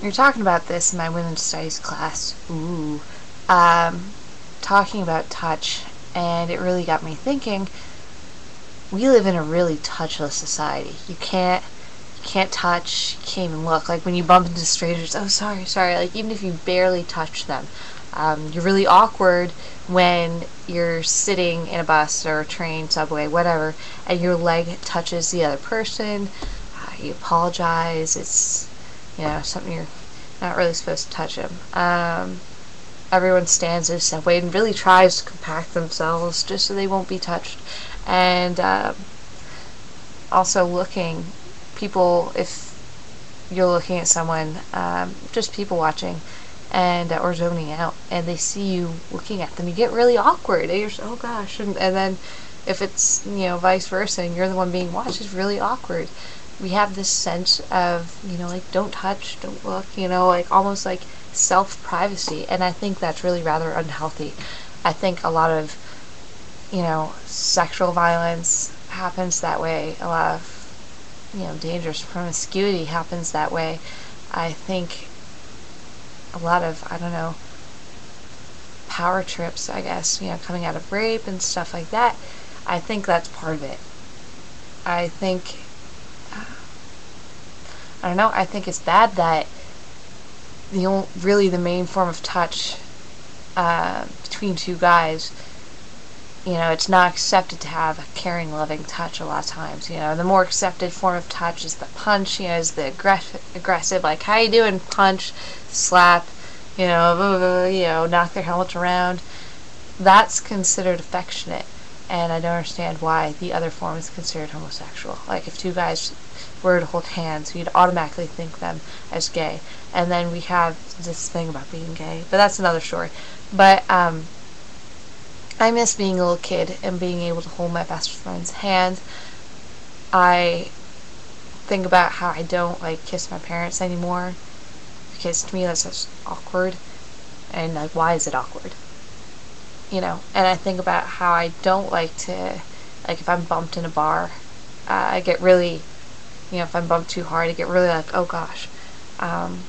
You're talking about this in my women's studies class. Ooh. Talking about touch, and it really got me thinking. We live in a really touchless society. You can't touch, you can't even look. Like when you bump into strangers, oh sorry. Like even if you barely touch them, you're really awkward when you're sitting in a bus or a train, subway, whatever, and your leg touches the other person. You apologize. It's something you're not really supposed to touch them. Everyone stands in a subway and really tries to compact themselves just so they won't be touched. And also people, if you're looking at someone, just people watching, and or zoning out, and they see you looking at them, you get really awkward. And you're just, oh gosh, and then if it's vice versa, and you're the one being watched, it's really awkward. We have this sense of like don't touch, don't look, like almost like self-privacy, and I think that's really rather unhealthy. I think a lot of sexual violence happens that way. A lot of dangerous promiscuity happens that way. I think a lot of power trips, I guess, coming out of rape and stuff like that. I think that's part of it. I think I think it's bad that the main form of touch between two guys, it's not accepted to have a caring, loving touch a lot of times. The more accepted form of touch is the punch, is the aggressive, like, how you doing, punch, slap, knock their helmets around. That's considered affectionate, and I don't understand why the other form is considered homosexual. Like, if two guys were to hold hands, we'd automatically think them as gay. And then we have this thing about being gay, but that's another story. But I miss being a little kid and being able to hold my best friend's hand. I think about how I don't kiss my parents anymore, because to me that's just awkward, and why is it awkward? And I think about how I don't like to, if I'm bumped in a bar, I get really, if I'm bumped too hard, I get really oh gosh, and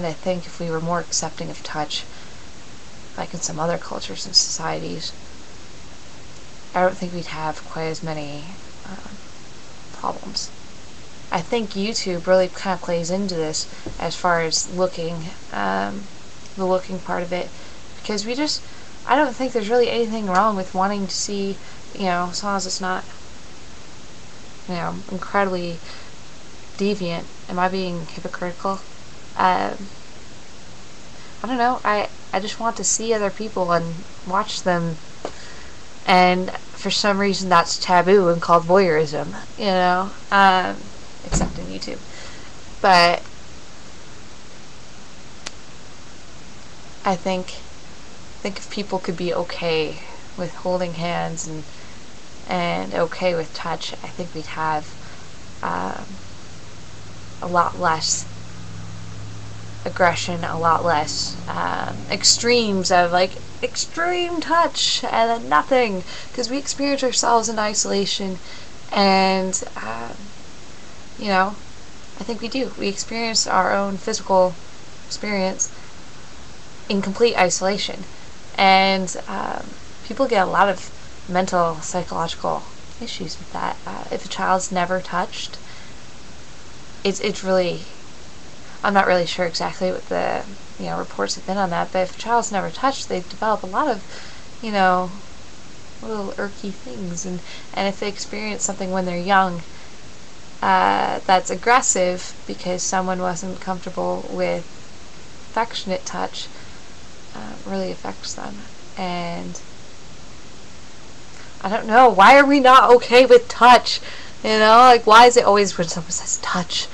I think if we were more accepting of touch, like in some other cultures and societies, I don't think we'd have quite as many problems. I think YouTube really kind of plays into this as far as looking, the looking part of it, because I don't think there's really anything wrong with wanting to see, as long as it's not, incredibly deviant. Am I being hypocritical? I don't know. I just want to see other people and watch them, and for some reason that's taboo and called voyeurism, except in YouTube. But I think if people could be okay with holding hands and okay with touch, I think we'd have a lot less aggression, a lot less extremes of extreme touch and then nothing, because we experience ourselves in isolation, and I think we experience our own physical experience in complete isolation, and people get a lot of mental, psychological issues with that. If a child's never touched, it's really, I'm not really sure exactly what the reports have been on that, but if a child's never touched, they develop a lot of little irky things, and if they experience something when they're young that's aggressive because someone wasn't comfortable with affectionate touch, really affects them. And I don't know, why are we not okay with touch? Why is it always when someone says touch,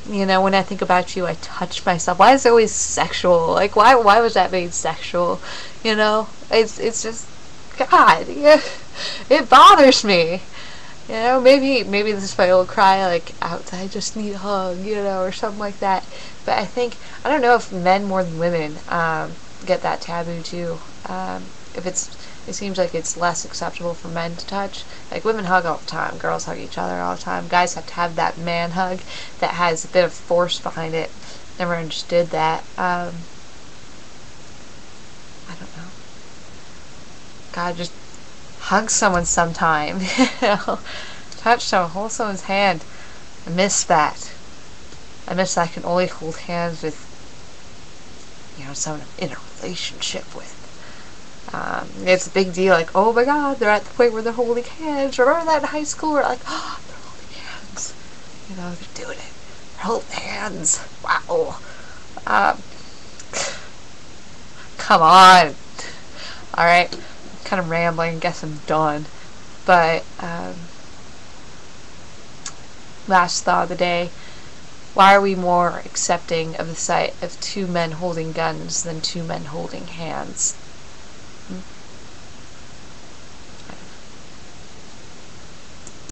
when I think about you, I touch myself? Why is it always sexual? Why was that made sexual? It's just, God, it bothers me. Maybe this is my old cry, ouch, I just need a hug, or something like that. But I don't know if men more than women get that taboo too. it seems like it's less acceptable for men to touch. Like, women hug all the time, girls hug each other all the time. Guys have to have that man hug that has a bit of force behind it. Never understood that. I don't know. God, just hug someone sometime. Touch someone, hold someone's hand. I miss that. I can only hold hands with, someone I'm in a relationship with. It's a big deal, like, oh my god, they're at the point where they're holding hands. Remember that in high school? We're like, oh, they're holding hands. They're doing it. They're holding hands. Wow. Come on. Alright, I'm kind of rambling. I guess I'm done. But, last thought of the day. Why are we more accepting of the sight of two men holding guns than two men holding hands?